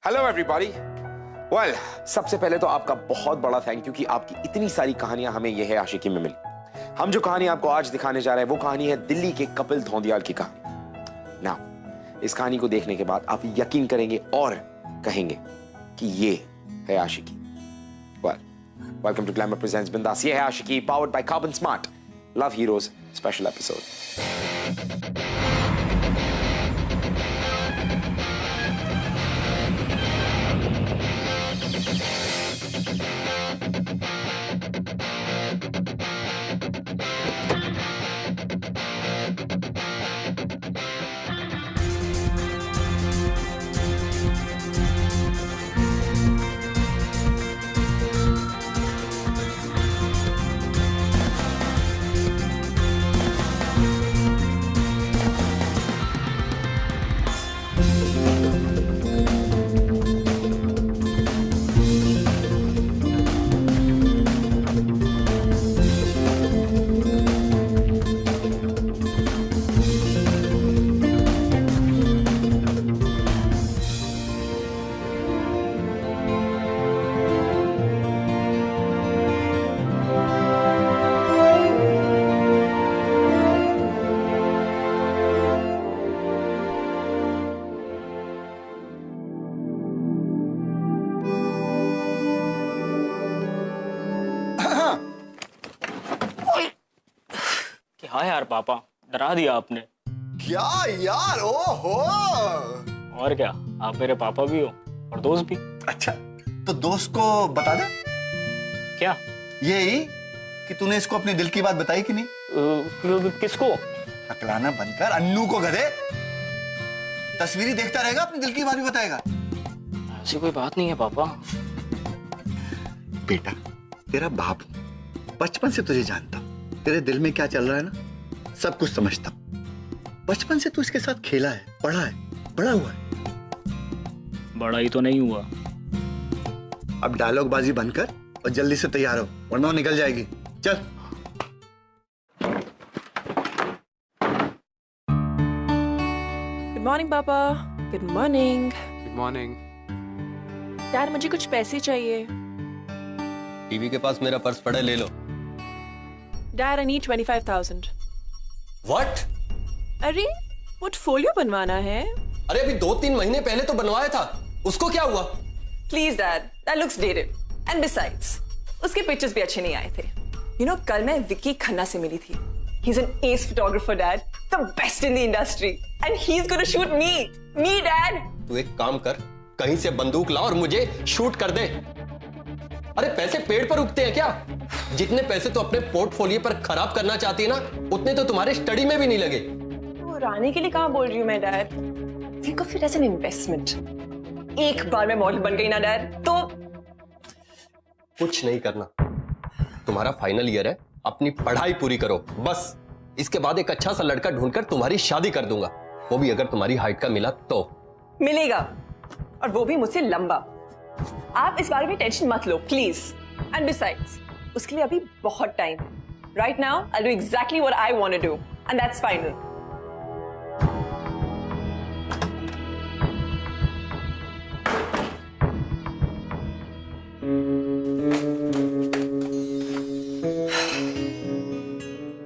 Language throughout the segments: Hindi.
Hello everybody. वेल, सबसे पहले तो आपका बहुत बड़ा थैंक यू कि आपकी इतनी सारी कहानियां हमें यह है आशिकी में मिली। हम जो कहानी आपको आज दिखाने जा रहे हैं वो कहानी है दिल्ली के कपिल धोंदियाल की कहानी। नाउ इस कहानी को देखने के बाद आप यकीन करेंगे और कहेंगे कि ये है Aashiqui. Welcome to Glamour presents Bindass. ये है Aashiqui, powered by Karbonn smart, love heroes special episode. क्या यार पापा, डरा दिया आपने। क्या यार, ओहो। और क्या, आप मेरे पापा भी हो और दोस्त भी। अच्छा, तो दोस्त को बता दे। क्या? यही कि तूने इसको अपने दिल की बात बताई कि नहीं। किसको? अकलाना बनकर अन्नू को। गधे, तस्वीरें देखता रहेगा, अपने दिल की बात भी बताएगा। ऐसी कोई बात नहीं है पापा। बेटा, तेरा बाप हूं, बचपन से तुझे जानता हूं। तेरे दिल में क्या चल रहा है ना, सब कुछ समझता हूं। बचपन से तू इसके साथ खेला है, पढ़ा है, बड़ा हुआ है। बड़ा ही तो नहीं हुआ। अब डायलॉग बाजी बंद कर और जल्दी से तैयार हो, वरना वो निकल जाएगी। चल। गुड मॉर्निंग पापा। Good morning. Good morning. Dad, मुझे कुछ पैसे चाहिए। टीवी के पास मेरा पर्स पड़ा है, ले लो। Dad, I need 25,000। व्हाट? अरे, पोर्टफोलियो बनवाना है। अरे अभी 2-3 महीने पहले तो बनवाया था, उसको क्या हुआ? Please dad, that looks dated and besides उसके पिक्चर्स भी अच्छे नहीं आए थे। यू नो, कल मैं विक्की खन्ना से मिली थी। He is an S photographer dad, the best in the industry, and he is gonna shoot me dad. तू एक काम कर, कहीं से बंदूक ला और मुझे शूट कर दे। अरे पैसे पेड़ पर उगते हैं क्या? जितने पैसे तो अपने पोर्टफोलियो पर खराब करना चाहती है ना, उतने तो तुम्हारे स्टडी में भी नहीं लगे। वो रानी के लिए कहां बोल रही हूं मैं dad. Think of it as an investment. एक बार मैं मॉडल बन गई ना डैड, तो कुछ नहीं करना। तुम्हारा फाइनल ईयर है, अपनी पढ़ाई पूरी करो बस। इसके बाद एक अच्छा सा लड़का ढूंढकर तुम्हारी शादी कर दूंगा, वो भी अगर तुम्हारी हाइट का मिला तो। मिलेगा, और वो भी मुझसे लंबा। आप इस बारे में टेंशन मत लो प्लीज। एंड बिसाइड्स, उसके लिए अभी बहुत टाइम है। Right now I do exactly what I want to do, and that's final.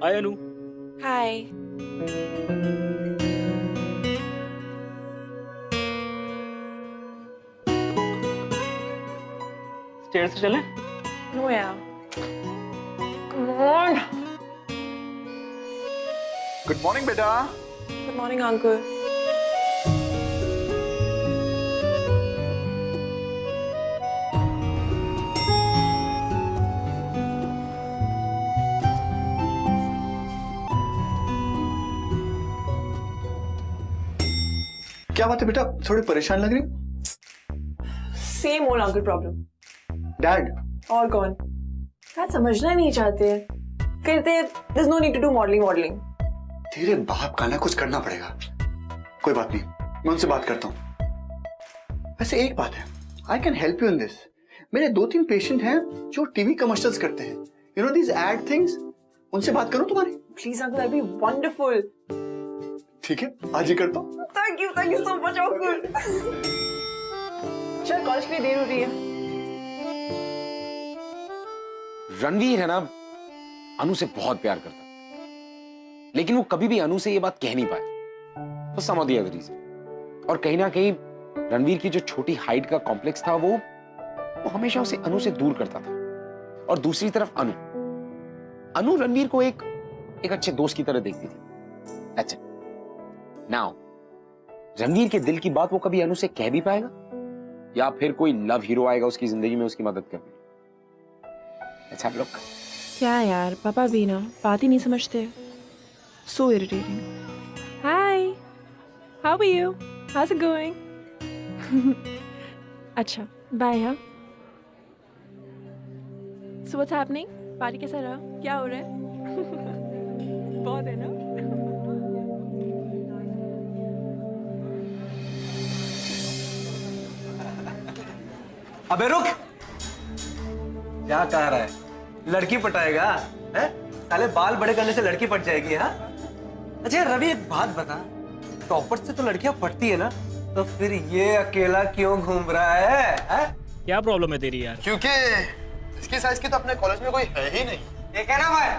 Hi Anu. Hi. Stair से चलें? नो यार। गुड मॉर्निंग बेटा। Good morning uncle. क्या बात है बेटा, थोड़ी परेशान लग रही हो? Same old uncle problem. Dad? और कौन? डैड समझना नहीं चाहते, कहते there is no need to do modelling. तेरे बाप का ना कुछ करना पड़ेगा। कोई बात नहीं, मैं उनसे बात करता हूं। वैसे एक बात है, I can help you in this. मेरे 2-3 पेशेंट हैं जो टीवी कमर्शियल्स करते हैं, you know these ad things. उनसे बात करूं तुम्हारी? Please uncle, that be wonderful. ठीक है, आज ही करता हूं। Thank you so much uncle. चल कॉलेज के लिए देर हो रही है। रणवीर है ना, अनु से बहुत प्यार करता, लेकिन वो कभी भी अनु से ये बात कह नहीं पाया for some of the other reason। और कहीं ना कहीं रणवीर की जो छोटी हाइट का कॉम्प्लेक्स था वो हमेशा उसे अनु से दूर करता था। और दूसरी तरफ अनु रणवीर को एक अच्छे दोस्त की तरह देखती थी। अच्छा, नाउ रणवीर के दिल की बात वो कभी अनु से कह भी पाएगा, या फिर कोई लव हीरो आएगा उसकी जिंदगी में उसकी मदद करने? अच्छा लोग, क्या यार, पापा भी ना बात ही नहीं समझते। So irritating. Hi, how are you? How's it going? अच्छा, bye हाँ। So what's happening? पार्टी कैसा रहा? क्या हो रहा है? बहुत है ना? अबे रुक! क्या कह रहा है? लड़की पटाएगा? हैं? साले बाल बड़े करने से लड़की पट जाएगी, हाँ? अच्छा रवि, एक बात बता, टॉपर से तो लड़कियां पटती है ना, तो फिर ये अकेला क्यों घूम रहा है? हैं? क्या प्रॉब्लम है तेरी यार? क्योंकि इसकी साइज की तो अपने कॉलेज में कोई है ही नहीं। ठीक है ना भाई?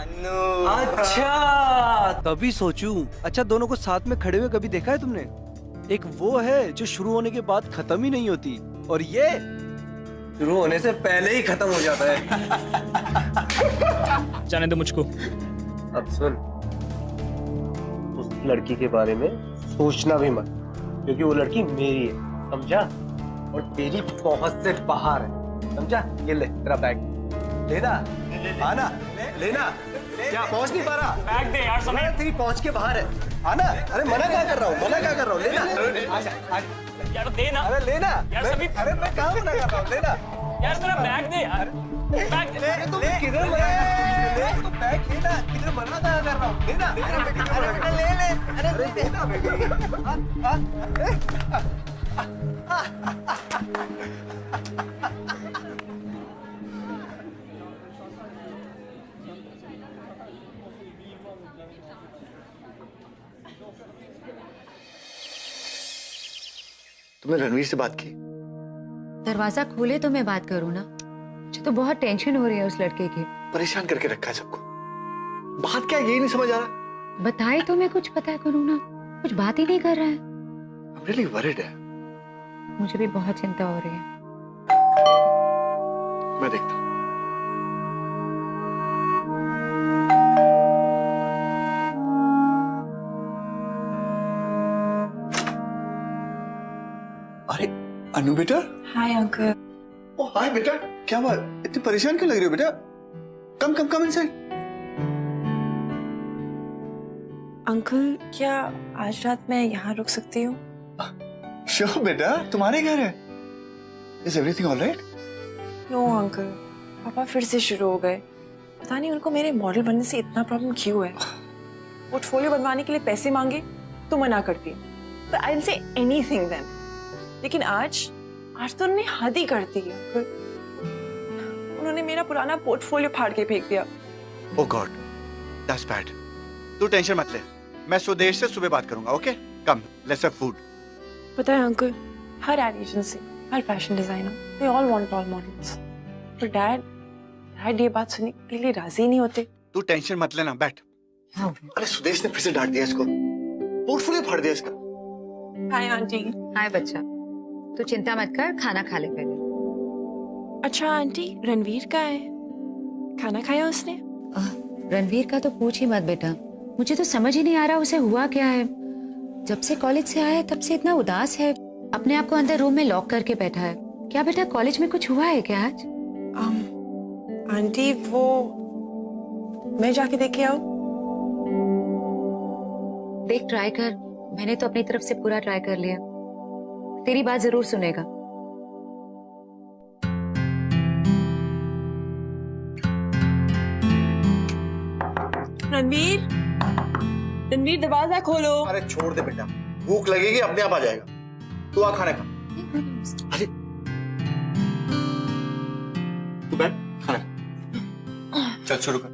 अन्नू। अच्छा, तभी सोचूं। अच्छा, दोनों को साथ में खड़े हुए कभी देखा है तुमने? एक वो है जो शुरू होने के बाद खत्म ही नहीं होती, और ये शुरू होने से पहले ही खत्म हो जाता है। जाने दे मुझको। अब सुन, उस लड़की के बारे में सोचना भी मत, क्योंकि वो लड़की मेरी है, समझा? और तेरी पहुंच से बाहर है, समझा? ये ले तेरा बैग, लेना, आना, लेना। क्या पहुंच नहीं पा रहा? बैग दे यार समीर। तेरी पहुंच के बाहर है, आना। अरे मना क्या कर रहा हूँ, मना क्या कर रहा हूँ, लेना। आजा, यार दे ना। अरे लेना यार समीर। अरे मैं कहाँ मना कर रहा हूँ, लेना यार मेरा बैग दे यार। बैग दे। अरे तुम किधर मना ले, तो बैग लेना, किधर मना कहाँ कर रहा हूँ, लेना। अरे ले, अरे लेना बेटी। तुमने रणवीर से बात की? दरवाजा खोले तो मैं बात करूं ना। मुझे तो बहुत टेंशन हो रही है उस लड़के की। परेशान करके रखा है सबको। बात क्या है यही नहीं समझ आ रहा। बताए तो मैं कुछ पता करूं ना, कुछ बात ही नहीं कर रहा है। I'm really worried है। मुझे भी बहुत चिंता हो रही है। मैं देखता हूँ। अरे अनु बेटा। Hi uncle. ओ हाय बेटा, क्या बात, इतनी परेशान क्यों लग रही हो बेटा? Come inside. अंकल, क्या आज रात मैं यहाँ रुक सकती हूँ? श्योर बेटा, तुम्हारे घर है। Is everything all right? No uncle, पापा फिर से शुरू हो गए। पता नहीं उनको मेरे मॉडल बनने से इतना प्रॉब्लम क्यों है। पोर्टफोलियो बनवाने के लिए पैसे मांगे तो मना करती, but I didn't say anything then. लेकिन आज तो उन्होंने हद ही कर दी अंकल। उन्होंने मेरा पुराना पोर्टफोलियो फाड़ के फेंक दिया। Oh God, that's bad. तू टेंशन मत ले, मैं स्वदेश से सुबह बात करूंगा, okay? Come, let's have food. पता है uncle, her ad agency, her fashion designer, they all want role models. पर डैड ये बात सुनने के लिए राजी नहीं होते। तू टेंशन मत लेना, बैठ। अरे सुदेश ने फिर से डांट दिया इसको, पोर्टफोलियो फाड़ दिया इसका। Hi aunty. हाय बच्चा, तू चिंता मत कर, खाना खा ले पहले। अच्छा आंटी, रणवीर का है, खाना खाया उसने? रणवीर का तो पूछ ही मत बेटा, मुझे तो समझ ही नहीं आ रहा उसे हुआ क्या है। जब से कॉलेज से आया तब से इतना उदास है, अपने आप को अंदर रूम में लॉक करके बैठा है। क्या बेटा कॉलेज में कुछ हुआ है क्या आज? आंटी वो मैं जाके देख के आऊं? देख ट्राई कर, मैंने तो अपनी तरफ से पूरा ट्राई कर लिया, तेरी बात जरूर सुनेगा। रणवीर, रणवीर दरवाजा खोलो। अरे छोड़ दे बेटा, भूख लगेगी अपने आप आ जाएगा। तू आ खाने खा। अरे तू बैठ, खाना खा। चल शुरू कर।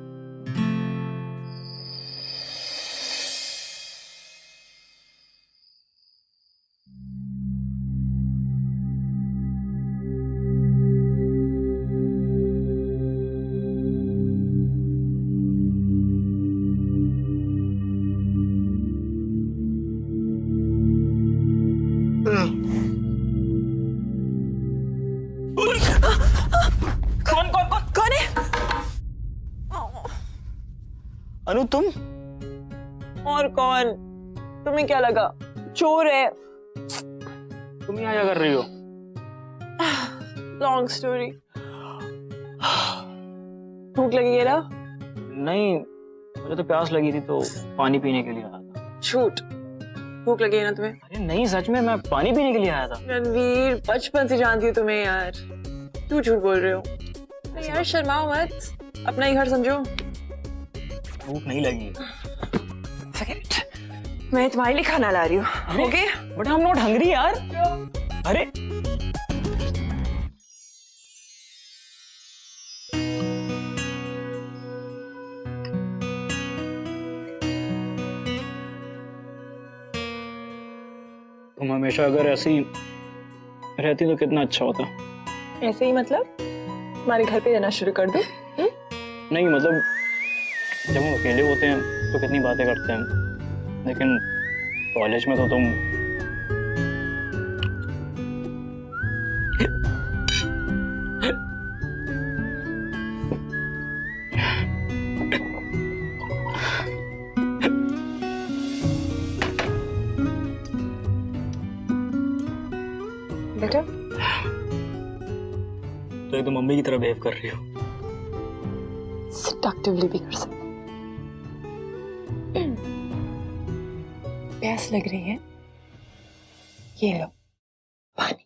कौन है? अनु तुम? और कौन? तुम्हें क्या लगा चोर है? तुम यहाँ क्या कर रही हो? Long story. भूख लगी है ना? नहीं, मुझे तो प्यास लगी थी तो पानी पीने के लिए आया था। झूठ। भूख लगी है ना तुम्हें? अरे नहीं, सच में मैं पानी पीने के लिए आया था। रणवीर, बचपन से जानती हूँ तुम्हें यार, क्यों झूठ बोल रहे हो? अरे यार शर्माओ मत, अपना ही घर समझो। भूख नहीं लगी। Forget it. मैं तुम्हारे लिए खाना ला रही हूँ। Okay? But I am not hungry यार। अरे तुम हमेशा अगर ऐसी रहती तो कितना अच्छा होता। ऐसे ही मतलब तुम्हारे घर पे रहना शुरू कर दो? नहीं मतलब जब हम अकेले होते हैं तो कितनी बातें करते हैं, लेकिन कॉलेज में तो तुम बेटा तो एकदम मम्मी की तरह बिहेव कर रही हो। सेडक्टिवली भी कर सकते। प्यास लग रही है? ये लो पानी।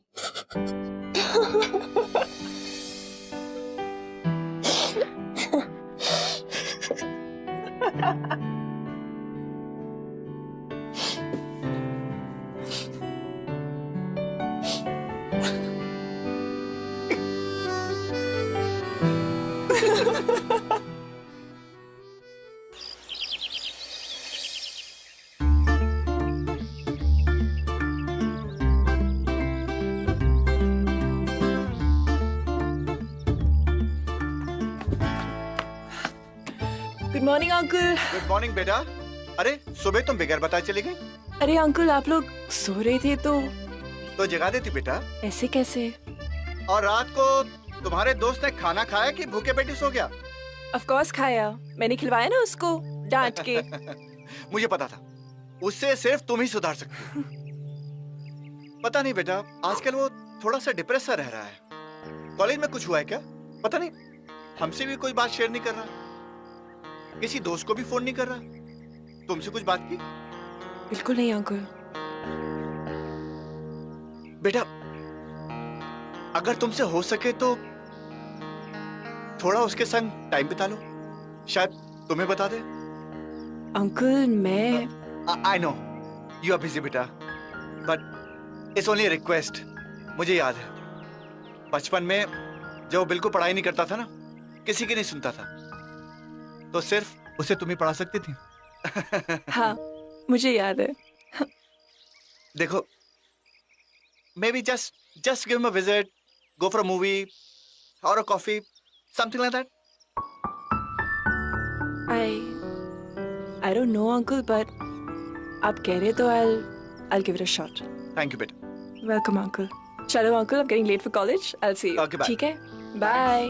Good morning uncle. Good morning बेटा। अरे सुबह तुम बगैर बताए चली गई? अरे अंकल आप लोग सो रहे थे तो जगा देती बेटा। ऐसे कैसे? और रात को तुम्हारे दोस्त ने खाना खाया कि भूखे पेटी सो गया? ऑफ कोर्स खाया, मैंने खिलवाया ना उसको डांट के। मुझे पता था, उससे सिर्फ तुम ही सुधार सकती हो। पता नहीं बेटा, आजकल वो थोड़ा सा डिप्रेस सा रह रहा है। कॉलेज में कुछ हुआ है क्या? पता नहीं, हमसे भी कोई बात शेयर नहीं कर रहा, किसी दोस्त को भी फोन नहीं कर रहा। तुमसे कुछ बात की? बिल्कुल नहीं अंकल। बेटा अगर तुमसे हो सके तो थोड़ा उसके संग टाइम बिता लो, शायद तुम्हें बता दे। अंकल मैं I know you are busy बेटा, बट इट्स ओनली रिक्वेस्ट। मुझे याद है बचपन में जब वो बिल्कुल पढ़ाई नहीं करता था ना, किसी की नहीं सुनता था, तो सिर्फ उसे तुम ही पढ़ा सकती थी। हाँ मुझे याद है। देखो maybe just give him a visit, go for a movie or a coffee, something like that. I don't know uncle, but आप कह रहे तो I'll give it a shot. Thank you बेटा. Welcome uncle. चलो uncle, I'm getting late for college. I'll see you. Okay, bye. ठीक है? Bye.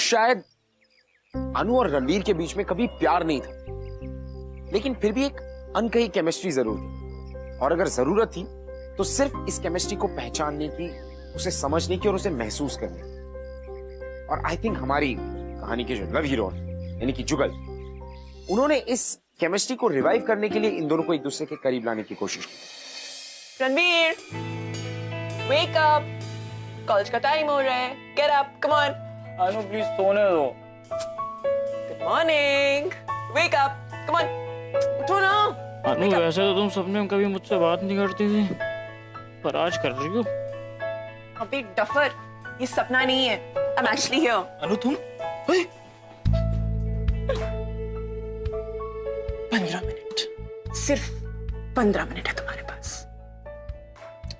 शायद अनु और रणवीर के बीच में कभी प्यार नहीं था, लेकिन फिर भी एक अनकही केमिस्ट्री जरूर थी, और अगर जरूरत थी तो सिर्फ इस केमिस्ट्री को पहचानने की, उसे समझने की और उसे महसूस करने की। और आई थिंक हमारी कहानी के जो लव हीरो यानी कि जुगल, उन्होंने इस केमिस्ट्री को रिवाइव करने के लिए इन दोनों को एक दूसरे के करीब लाने की कोशिश की। Ranveer, wake up. कॉलेज का टाइम हो रहा है. Get up, come on. Anu please सोने दो। Good morning. Wake up, come on. उठो ना. अनु वैसे तो तुम सपने में कभी मुझसे बात नहीं करती थी, पर आज कर रही हो। अबे डफर, ये सपना नहीं है. I'm actually here. अनु तुम? 15 मिनट, सिर्फ 15 मिनट है तुम्हारे पास.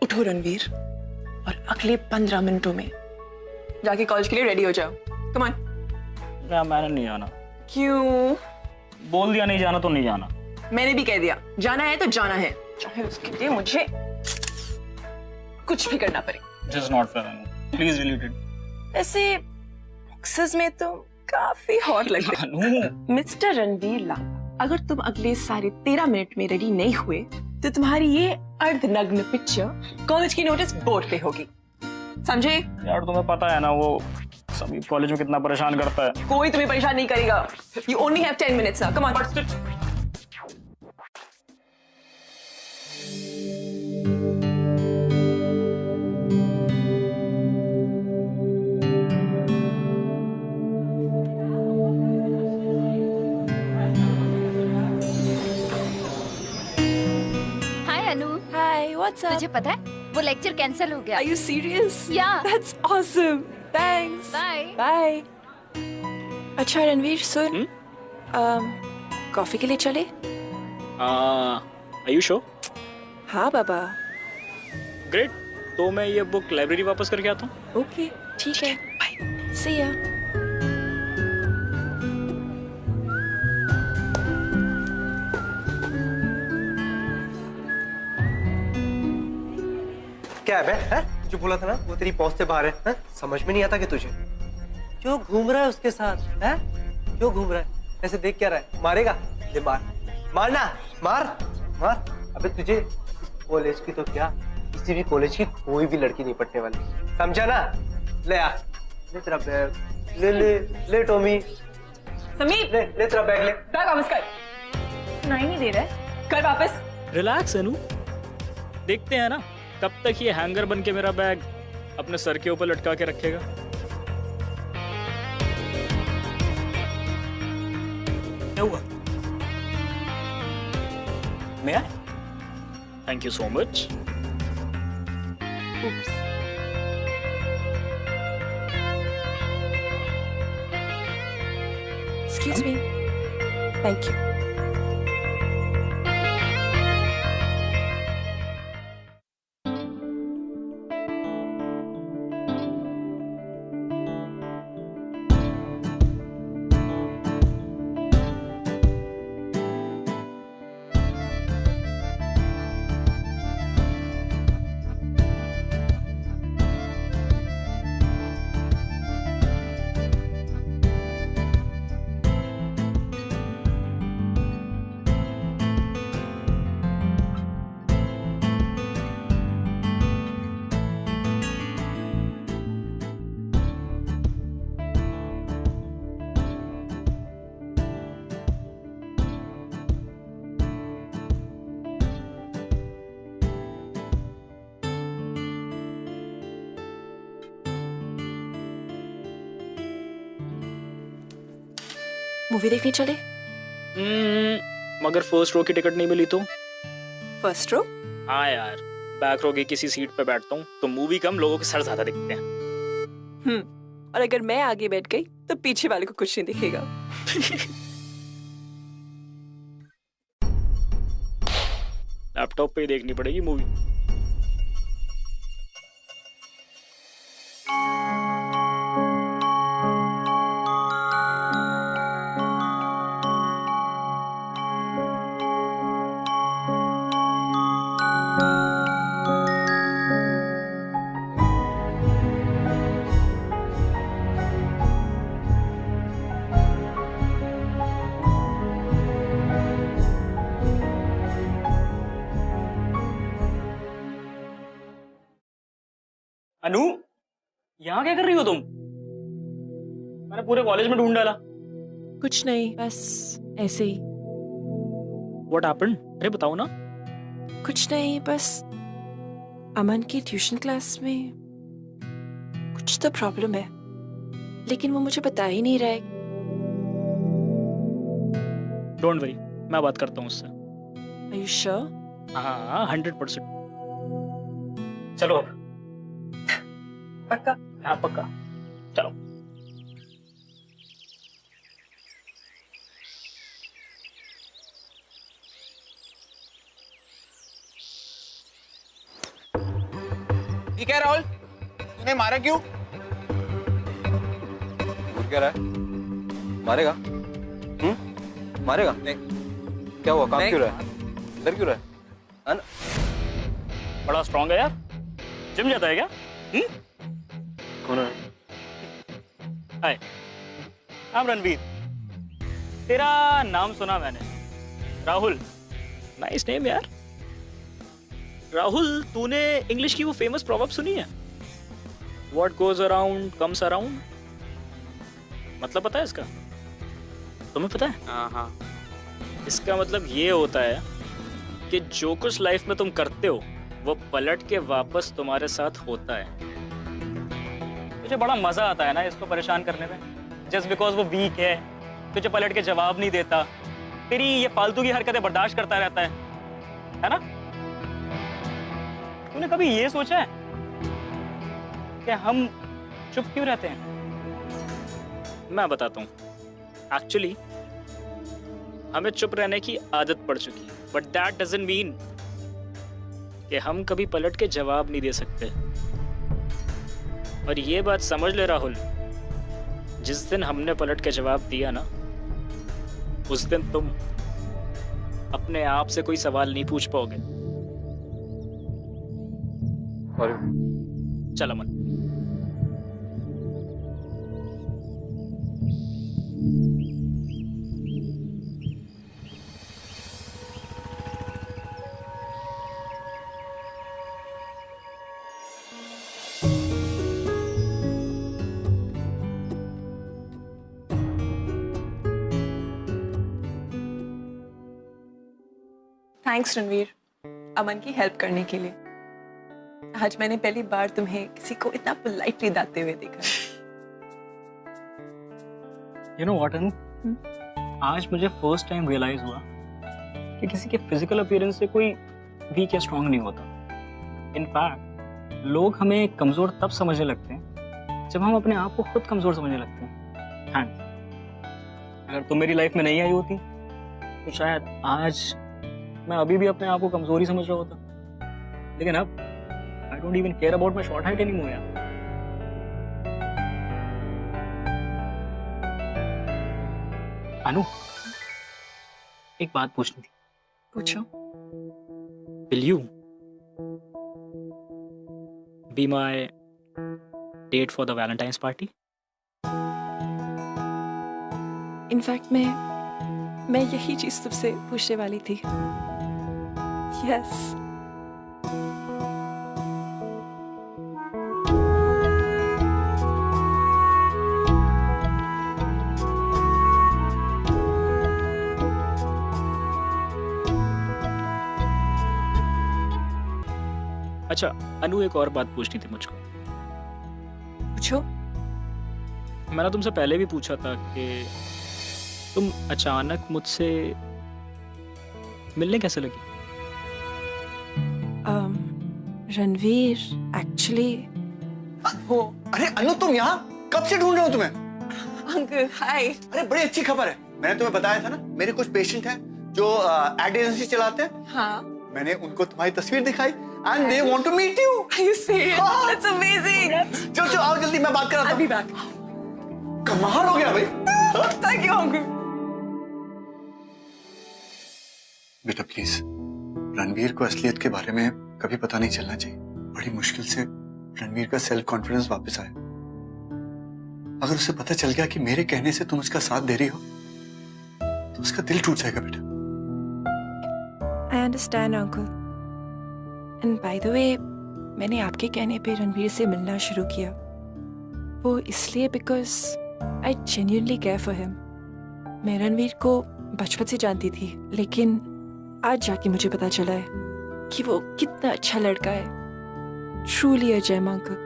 उठो रणवीर, और अगले 15 मिनटों में जाके कॉलेज के लिए रेडी हो जाओ. Come on. मैंने नहीं आना। क्यों? बोल दिया नहीं जाना तो नहीं जाना। मैंने भी कह दिया जाना है तो जाना है, चाहे उसके लिए मुझे कुछ भी करना पड़े। This is not fair, Anu. Please delete it। वैसे बॉक्सेस में तो काफी हॉट लग रहे अनु। मिस्टर रणवीर लांबा, अगर तुम अगले साढ़े 13 मिनट में रेडी नहीं हुए तो तुम्हारी ये अर्धनग्न पिक्चर कॉलेज की नोटिस बोर्ड पे होगी, समझे? यार तुम्हें पता है ना वो सभी कॉलेज में कितना परेशान करता है। कोई तुम्हें परेशान नहीं करेगा। You only have 10 minutes now. Come on. Hi Anu. Hi, what's up? तुझे पता है वो लेक्चर कैंसिल हो गया। Are you serious? Yeah. That's awesome. Thanks. Bye. Bye. अच्छा रणवीर सुन, कॉफी के लिए चले? Are you sure? हाँ बाबा। Great। तो मैं ये बुक लाइब्रेरी वापस करके आता हूँ। ओके, ठीक है। बाय। See ya. क्या है बे? हैं? जो बोला था ना वो तेरी पहुंच से बाहर है, हैं? समझ में नहीं आता कि तुझे क्यों घूम रहा है उसके साथ? हैं? क्यों घूम रहा है? ऐसे देख क्या रहा है? मारेगा? ले मार, मारना, मार, मार। अबे तुझे इस कॉलेज की तो क्या, किसी भी कॉलेज की कोई भी लड़की नहीं पटने वाली, समझा ना? ले आ, ले तेरा बैग, ले टॉमी, समीर, ले तेरा बैग, ले बैग वापस कर। सुनाई नहीं दे रहा है, कर वापस। रिलैक्स अनु, देखते हैं ना कब तक ये हैंगर बन के मेरा बैग अपने सर के ऊपर लटका के रखेगा। क्या हुआ? मैं आया? Thank you so much. Excuse me. Thank you. Movie देखने चले? मगर फर्स्ट रो की टिकट नहीं मिली तो? First row? हाँ यार, बैक रो की किसी सीट पे बैठता हूँ तो मूवी कम, लोगों के सर ज्यादा दिखते हैं। और अगर मैं आगे बैठ गई तो पीछे वाले को कुछ नहीं दिखेगा। लैपटॉप पे ही देखनी पड़ेगी मूवी। अनु, यहाँ क्या कर रही हो तुम? मैंने पूरे कॉलेज में ढूंढ डाला। कुछ नहीं, बस ऐसे ही। What happened? अरे बताओ ना। कुछ नहीं, बस अमन की ट्यूशन क्लास में कुछ तो प्रॉब्लम है, लेकिन वो मुझे बता ही नहीं रहा है। डोंट वरी, मैं बात करता हूँ उससे। Are you sure? हाँ 100%। चलो अब। पक्का? हाँ पक्का, चलो। ठीक है राहुल, तूने मारा क्यों? कह रहा है मारेगा? मारेगा? नहीं। क्या हुआ? काम क्यों रहा है? इधर क्यों रहा है? बड़ा स्ट्रांग है यार, जिम जाता है क्या? कौन है? हाय, आई एम रणवीर। तेरा नाम सुना मैंने, राहुल। नाइस नेम यार। राहुल, तूने इंग्लिश की वो फेमस प्रोवर्ब सुनी है? What goes around comes around। मतलब पता है इसका? तुम्हें पता है? हाँ। इसका मतलब ये होता है कि जो कुछ लाइफ में तुम करते हो वो पलट के वापस तुम्हारे साथ होता है। मुझे बड़ा मजा आता है ना इसको परेशान करने में। जस्ट बिकॉज वो वीक है, तुझे पलट के जवाब नहीं देता, तेरी ये फालतू की हरकतें बर्दाश्त करता रहता है ना? तूने कभी ये सोचा है कि हम चुप क्यों रहते हैं? मैं बताता हूँ। एक्चुअली हमें चुप रहने की आदत पड़ चुकी है, बट दैट डजंट मीन कि हम कभी पलट के जवाब नहीं दे सकते। और ये बात समझ ले राहुल, जिस दिन हमने पलट के जवाब दिया ना, उस दिन तुम अपने आप से कोई सवाल नहीं पूछ पाओगे। चल अमन। थैंक्स रणवीर, अमन की हेल्प करने के लिए। आज मैंने पहली बार तुम्हें किसी को इतना पोलाइटली दाते हुए देखा। You know what, अनु? आज मुझे फर्स्ट टाइम रियलाइज हुआ कि किसी के फिजिकल अपीयरेंस से कोई वीक या स्ट्रांग नहीं होता। इनफैक्ट लोग हमें कमजोर तब समझने लगते हैं जब हम अपने आप को खुद कमजोर समझने लगते हैं। थैंक्स। अगर तुम मेरी लाइफ में नहीं आई होती तो शायद आज मैं अभी भी अपने आप को कमजोरी समझ रहा होता। लेकिन अब I don't even care about my short height anymore यार। अनु, एक बात पूछनी थी। पूछो। Will you be my date for the Valentine's party? In fact मैं यही चीज तुमसे पूछने वाली थी। यस। अच्छा अनु, एक और बात पूछनी थी मुझको। पूछो। मैंने तुमसे पहले भी पूछा था कि तुम अचानक मुझसे मिलने कैसे लगी? रणवीर, एक्चुअली वो। अरे अनु, तुम यहाँ कब से ढूंढ रहे हो तुम्हें? Uncle hi. अरे बड़ी अच्छी खबर है। मैंने तुम्हें बताया था ना, मेरे कुछ पेशेंट हैं जो एड एजेंसी चलाते हैं। हाँ। मैंने उनको तुम्हारी तस्वीर दिखाई and they want to meet you. Are you serious? That's amazing. चलो आओ जल्दी, मैं बात कराता हूँ। I'll be back. कमाल हो गया भाई। Thank you, uncle. बेटा प्लीज, रणवीर को असलियत के बारे में कभी पता नहीं चलना चाहिए। बड़ी मुश्किल से रणवीर का सेल्फ कॉन्फिडेंस वापस आया। अगर उसे पता चल गया कि मेरे कहने से तुम उसका साथ दे रही हो तो उसका दिल टूट जाएगा बेटा। I understand, uncle. And by the way, मैंने आपके कहने पे रणवीर से मिलना शुरू किया। वो इसलिए because I genuinely care for him. मैं रणवीर को बचपन से जानती थी, लेकिन आज जाके मुझे पता चला है कि वो कितना अच्छा लड़का है। Truly a gem, uncle.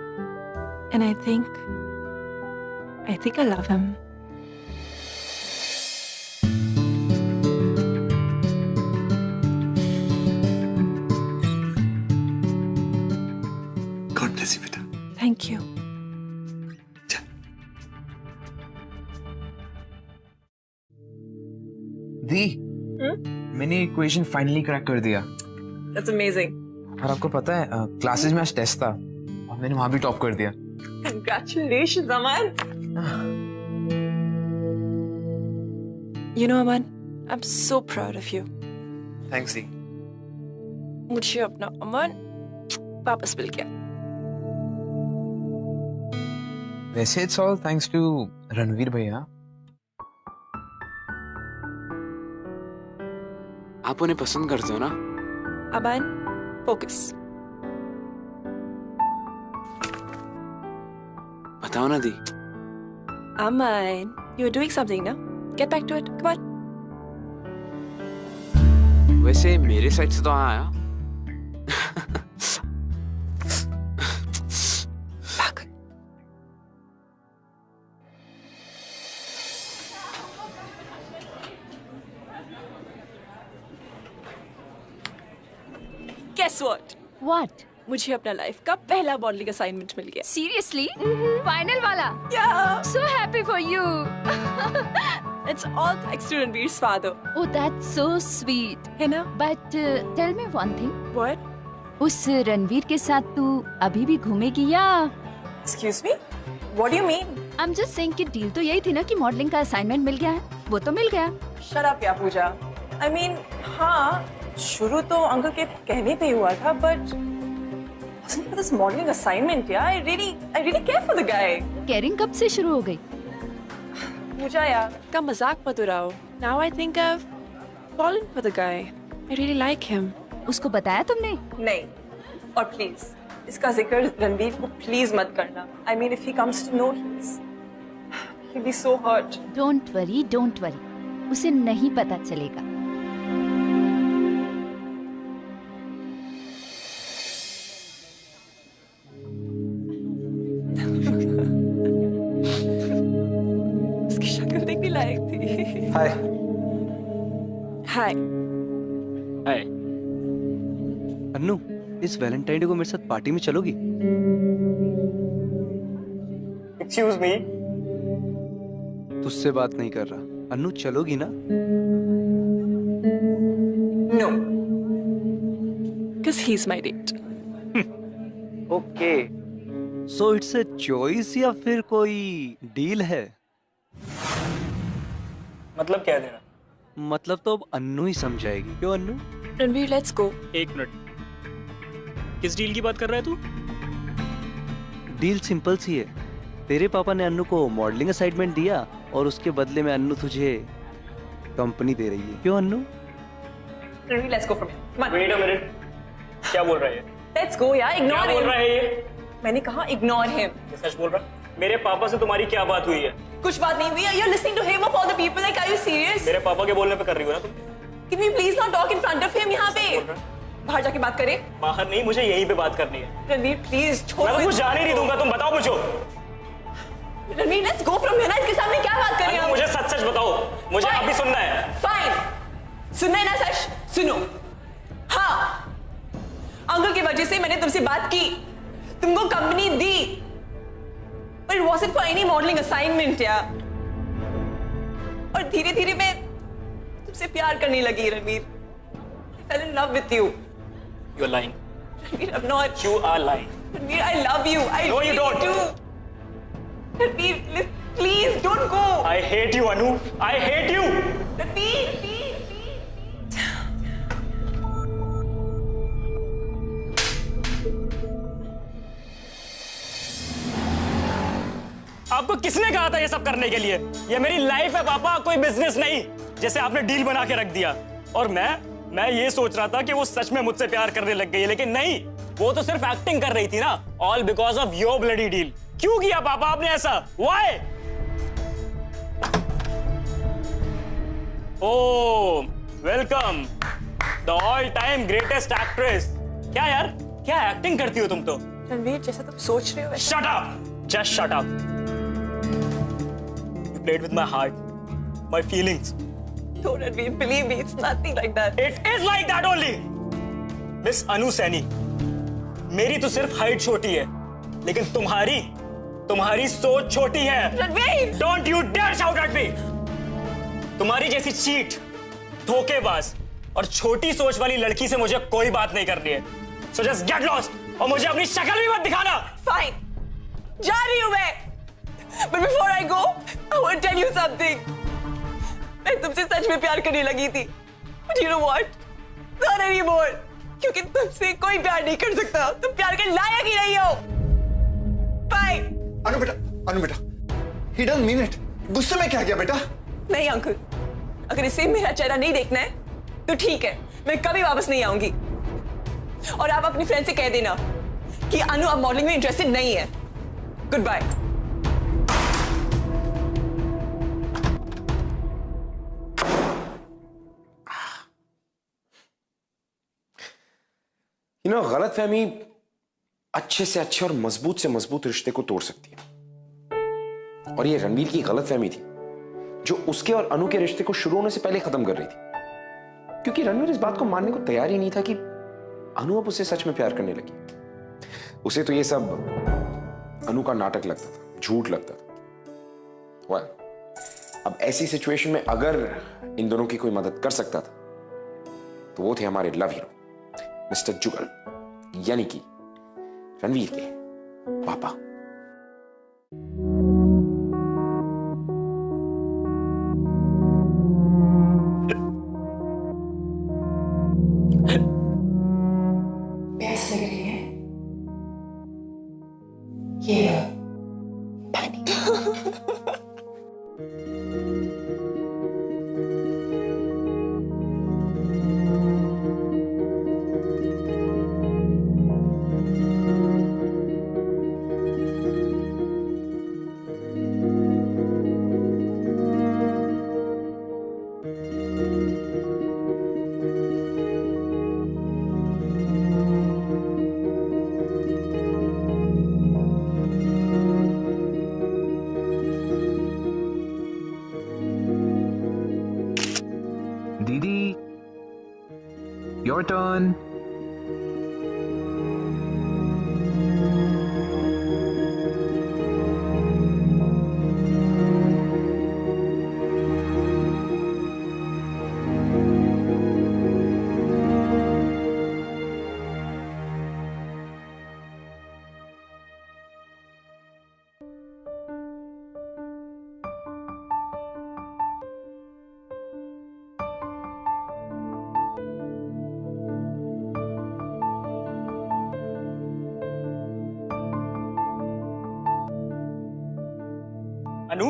And I think I love him. God bless you, बेटा। Thank you. दी, मैंने इक्वेशन फाइनली क्रैक कर दिया। That's amazing. और आपको पता है क्लासेस में आज टेस्ट था और मैंने वहां भी टॉप कर दिया। Congratulations, Aman. You know, Aman, I'm so proud of you. Thanks दी। मुझे अपना अमन वापस मिल गया। वैसे it's all thanks to Ranveer भैया। आप उन्हें पसंद करते हो ना? अमन, focus. बताओ ना दी। Aman, you're doing something now. Get back to it. Come on. वैसे मेरे साइड से तो हाँ आया। Back. Guess what? What? मुझे अपना लाइफ का पहला मॉडलिंग असाइनमेंट मिल गया। Seriously? Final वाला? Yeah. So happy for you. It's all thanks to Ranveer's father. Oh, that's so sweet. है ना? But tell me one thing. What? उस रणवीर के साथ तू अभी भी घूमेगी या? Excuse me? What do you mean? I'm just saying कि डील तो यही थी ना कि मॉडलिंग का असाइनमेंट मिल गया है। वो तो मिल गया। Shut up, या पूजा। I mean, हाँ, शुरू तो अंकल के कहने पे हुआ था, but wasn't for this modeling assignment, yeah. I really care for the guy. Caring कब से शुरू हो गई? पूजा यार, का मजाक मत उड़ाओ। Now I think I've fallen for the guy. I really like him. उसको बताया तुमने? नहीं, और प्लीज इसका जिक्र रणवीर को प्लीज मत करना। I mean, if he comes to know, he'll be so hurt. Don't worry. उसे नहीं पता चलेगा। उसकी शक्ल देखने लायक थी। हाय। हाय। हाय। अन्नू, इस वैलेंटाइन डे को मेरे साथ पार्टी में चलोगी? Excuse me? तुझसे बात नहीं कर रहा। अन्नू, चलोगी ना? No. Because he's my date. Okay. So it's a choice या फिर कोई डील है? मतलब क्या देना? मतलब तो अब अन्नू ही समझाएगी। क्यों अन्नू? Ranveer, let's go. एक मिनट। किस डील की बात कर रहा है तू? डील सिंपल सी है। तेरे पापा ने अन्नू को मॉडलिंग असाइनमेंट दिया और उसके बदले में अन्नू तुझे कंपनी दे रही है। क्यों Annu? Ranveer, let's go from here. Come on. Wait a minute. क्या बोल रहा है ये? Let's go यार, ignore क्या him. बोल रहा है ये? मैंने कहा ignore him. ये सच बोल रहा है? मेरे पापा से तुम्हारी क्या बात हुई है? कुछ बात नहीं हुई। You're listening to him of all the people. Like, are you serious? मेरे पापा के बोलने पे कर रही हो ना तुम? Can we please not talk in front of him यहाँ पे? बाहर जाके बात करें। बाहर नहीं, मुझे यहीं पे बात करनी है। रणवीर, प्लीज छोड़ो। मैं कुछ जाने नहीं दूंगा, तुम बताओ मुझे। Ranveer, let's go from here ना। इसके सामने क्या बात करें हम? मुझे सच सच बताओ, मुझे Fine. अभी सुनना है। Fine. सुनना है ना सच? सुनो। हाँ, अंकल की वजह से मैंने तुमसे बात की, तुमको company the, but it wasn't for any modeling assignment यार। और धीरे धीरे मैं तुमसे प्यार करने लगी Ranveer. I fell in love with you. You're lying. Ranveer, I'm not. You are lying. Ranveer, I love you. I No, you really don't. do. Ranveer, please don't go. I hate you, Anu. I hate you. Ranveer, please. आपको किसने कहा था ये सब करने के लिए? ये मेरी लाइफ है पापा, कोई बिजनेस नहीं जैसे आपने डील बना के रख दिया। और मैं ये सोच रहा था कि वो सच में मुझसे प्यार करने लग गई है, लेकिन नहीं, वो तो सिर्फ एक्टिंग कर रही थी ना। All because of your bloody deal. क्यों किया पापा आपने ऐसा? Why? Oh, welcome the all time greatest actress. क्या यार, क्या एक्टिंग करती हो तुम तो? रणवीर, जैसा तुम सोच रहे हो वैसा। Shut up! Just shut up. You played with my heart, my feelings. No, Ranveer, believe me, it's nothing like that. It is like that only. Miss Anu Saini, मेरी तो सिर्फ हाइट छोटी है, लेकिन तुम्हारी सोच छोटी है। Ranveer! Don't you dare shout at me. तुम्हारी जैसी चीट, धोखेबाज और छोटी सोच वाली लड़की से मुझे कोई बात नहीं करनी है। So just get lost और मुझे अपनी शक्ल भी मत दिखाना। Fine. जा रही हूँ मैं। But before I go, I want to tell you something. मैं तुमसे सच में प्यार करने लगी थी। But you know what? Not anymore. क्योंकि तुमसे कोई प्यार नहीं कर सकता। तुम प्यार के लायक ही नहीं हो। Bye. अनु बेटा, he doesn't mean it. गुस्से में क्या किया बेटा? नहीं अंकल, अगर इसे मेरा चेहरा नहीं देखना है तो ठीक है, मैं कभी वापस नहीं आऊंगी। और आप अपनी फ्रेंड से कह देना कि अनु अब मॉडलिंग में इंटरेस्टेड नहीं है। Goodbye. गलतफहमी अच्छे से अच्छे और मजबूत से मजबूत रिश्ते को तोड़ सकती है। और ये रणवीर की गलतफहमी थी जो उसके और अनु के रिश्ते को शुरू होने से पहले खत्म कर रही थी, क्योंकि रणवीर इस बात को मानने को तैयार ही नहीं था कि अनु अब उसे सच में प्यार करने लगी। उसे तो ये सब अनु का नाटक लगता था, झूठ लगता था। well, अब ऐसी सिचुएशन में अगर इन दोनों की कोई मदद कर सकता था तो वो थे हमारे लव हीरो मिस्टर जुगल, यानी कि रणवीर के पापा। प्यास लग रही है? ये लो पानी। दीदी, your turn. अनु,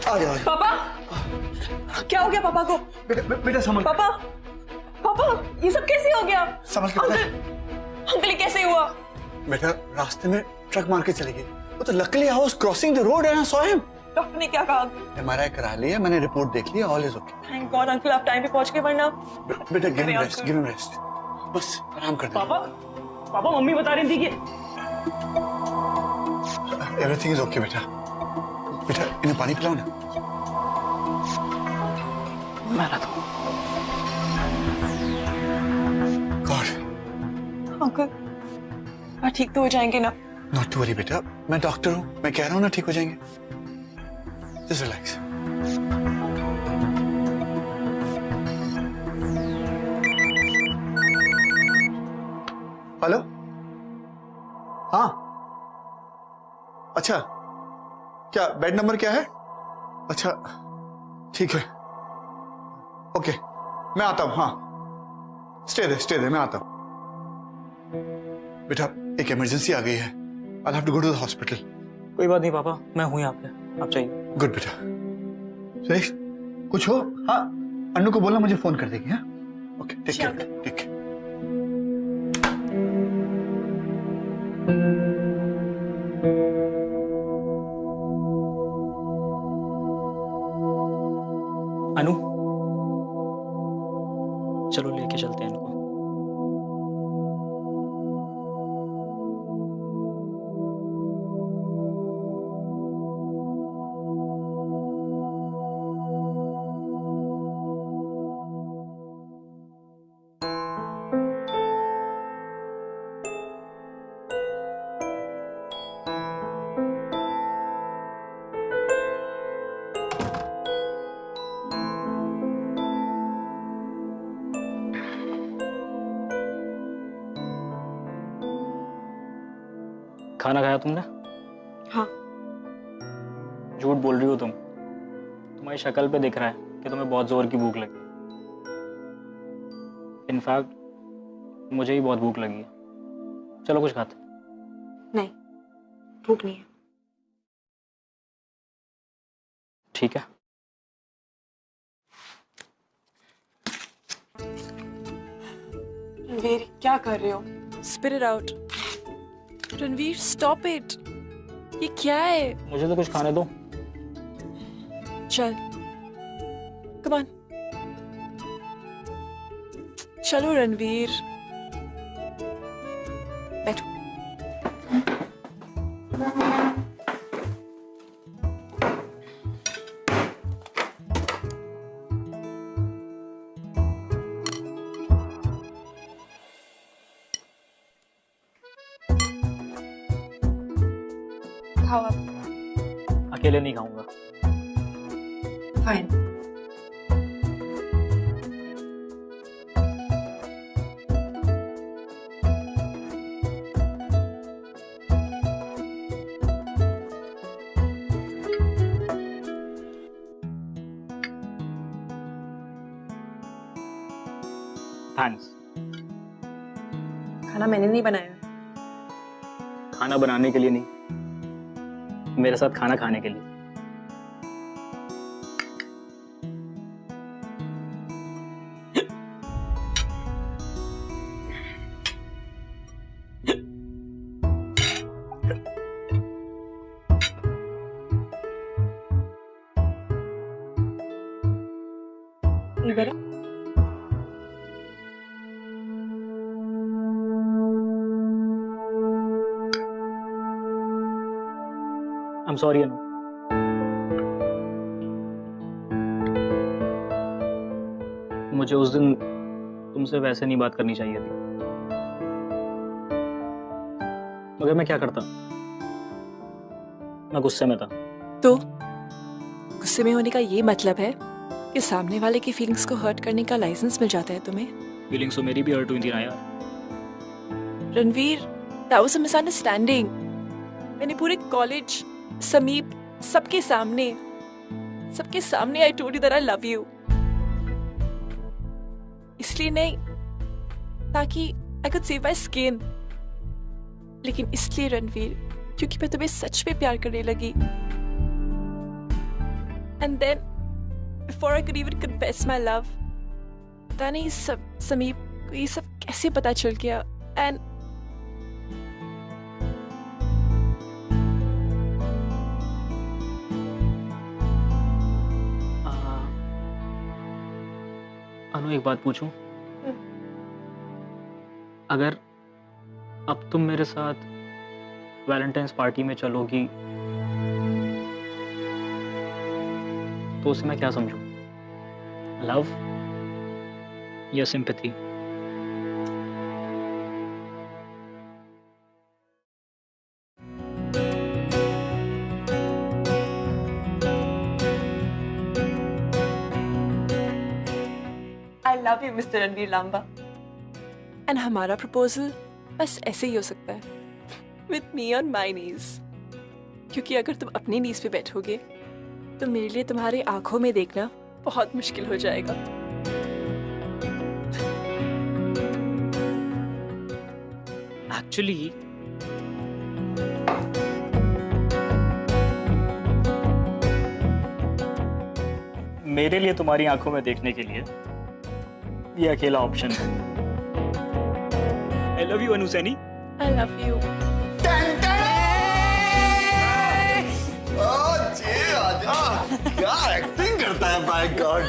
आ जाओ। पापा, क्या हो गया पापा को? बेटा संभल। पापा, पापा, ये सब कैसे हो गया? संभल के अंकल ये कैसे हुआ? बेटा रास्ते में ट्रक मार के चली गई। वो तो luckily I was crossing the road and I saw him. Doctor ने क्या कहा? एमआरआई करा लिया, मैंने रिपोर्ट देख लिया, all is okay. Thank God uncle, आप टाइम पे पहुंच गए, वरना बेटा give him rest, give him rest. बस आराम कर दे। पापा, पापा मम्मी बता रही थी कि एवरीथिंग इज ओके बेटा। बेटा इन्हें पानी पिलाओ ना। मैं लाता हूं। गॉड अंकल ठीक तो हो जाएंगे ना? नॉट टू वरी बेटा, मैं डॉक्टर हूं, मैं कह रहा हूं ना ठीक हो जाएंगे। Just relax. हेलो, हाँ अच्छा, क्या बेड नंबर क्या है? अच्छा ठीक है, ओके मैं आता हूं। हाँ स्टे दे मैं आता हूं। बेटा एक इमरजेंसी आ गई है, I'll have to go to the hospital. कोई बात नहीं पापा, मैं हूं यहाँ पे, आप चाहिए। गुड बेटा। सुरेश कुछ हो? हाँ अन्नू को बोलना मुझे फोन कर देगी। हाँ okay, take care, take care. Anu, चलो लेके चलते हैं इनको। खाना खाया तुमने? हाँ। झूठ बोल रही हो तुम। तुम्हारी शक्ल पे दिख रहा है कि तुम्हें बहुत जोर की भूख लगी। इनफैक्ट मुझे ही बहुत भूख लगी है। चलो कुछ खाते। नहीं, भूख नहीं है। ठीक है। रणवीर, क्या कर रहे हो? Spit it out. Ranveer, stop it. ये क्या है? मुझे तो कुछ खाने दो। चल, कम ऑन। चलो रणवीर, बैठो। खाओ आप। अकेले नहीं खाऊंगा। फाइन। थैंक्स। खाना मैंने नहीं बनाया। खाना बनाने के लिए नहीं, मेरे साथ खाना खाने के लिए। इधर आ। I'm sorry, अनु। मुझे उस दिन तुमसे वैसे नहीं बात करनी चाहिए थी, मगर मैं क्या करता? मैं गुस्से में था। तो गुस्से में होने का ये मतलब है कि सामने वाले की फीलिंग्स को हर्ट करने का लाइसेंस मिल जाता है तुम्हें? फीलिंग्स तो मेरी भी हर्ट हुई थी ना यार। Ranveer, that was a misunderstanding। मैंने पूरे कॉलेज, समीप, सबके सामने I told you that I love you। इसलिए नहीं ताकि I could save my skin, लेकिन इसलिए रणवीर क्योंकि मैं तुम्हें सच में प्यार करने लगी। And then before I could even confess my love, पता नहीं समीप को ये सब कैसे पता चल गया। And अनु, एक बात पूछूं? अगर अब तुम मेरे साथ वैलेंटाइंस पार्टी में चलोगी तो उसे मैं क्या समझूं? लव या sympathy? I love you, Mr. Ranveer Lamba. And हमारा प्रपोजल बस ऐसे ही हो सकता है, with me on my knees। क्योंकि अगर तुम अपनी नीज पे बैठोगे तो मेरे लिए तुम्हारी आंखों में देखना बहुत मुश्किल हो जाएगा। एक्चुअली मेरे लिए तुम्हारी आंखों में देखने के लिए ये अकेला ऑप्शन है। I love you, Anu Saini. I love you। क्या एक्टिंग करता है, बाय गॉड।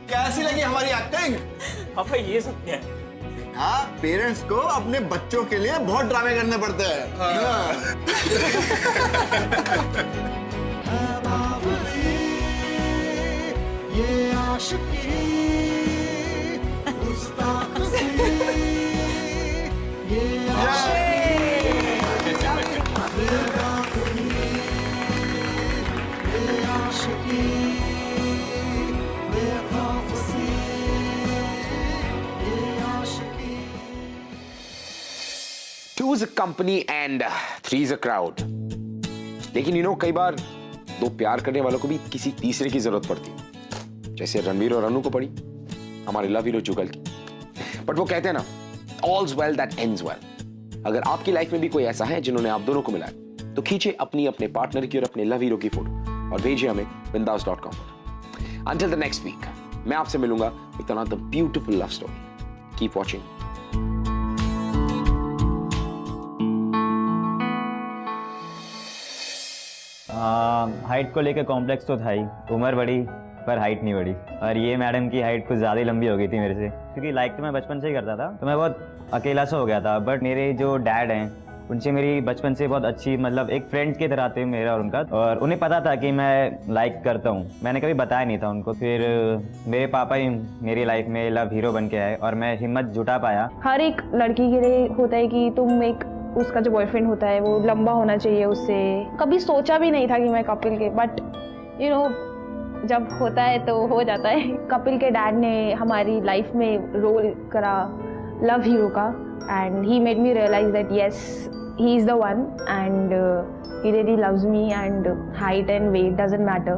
कैसी लगी हमारी एक्टिंग? पापा ये सब क्या है? हाँ, पेरेंट्स को अपने बच्चों के लिए बहुत ड्रामे करने पड़ते हैं। ये आशिकी, गुस्ताखी, ये Two's a company and three's a crowd. लेकिन यू नो कई बार दो प्यार करने वालों को भी किसी तीसरे की जरूरत पड़ती है, जैसे रणवीर और अनु को पड़ी हमारे लव हीरो जुगल की। बट वो कहते हैं ना, all's well that ends well. अगर आपकी लाइफ में भी कोई ऐसा है जिन्होंने आप दोनों को मिलाया, तो खींचे अपने पार्टनर की और अपने लव हीरो की फोटो और भेजिए हमें bindaas.com पर। Until the next week, मैं आपसे मिलूंगा with another beautiful love story. Keep watching. Height को लेकर कॉम्प्लेक्स तो था ही, उम्र बढ़ी पर हाइट नहीं बढ़ी। और ये मैडम की हाइट कुछ ज़्यादा ही लंबी हो गई थी मेरे से, क्योंकि लाइक तो मैं बचपन से ही करता था, तो मैं बहुत अकेला सा हो गया था। बट मेरे जो डैड हैं उनसे मेरी बचपन से बहुत अच्छी, मतलब एक फ्रेंड्स की तरह थे मेरा और उनका, और उन्हें पता था कि मैं लाइक करता हूँ। मैंने कभी बताया नहीं था उनको। फिर मेरे पापा ही मेरी लाइफ में लव हीरो बन के आए और मैं हिम्मत जुटा पाया। हर एक लड़की के लिए होता है कि तुम एक, उसका जो बॉयफ्रेंड होता है वो लंबा होना चाहिए उससे। कभी सोचा भी नहीं था कि मैं कपिल के, बट यू नो जब होता है तो हो जाता है। कपिल के डैड ने हमारी लाइफ में रोल करा लव हीरो का, and he made me realise that yes he is the one, and he really loves me, and height and weight doesn't matter.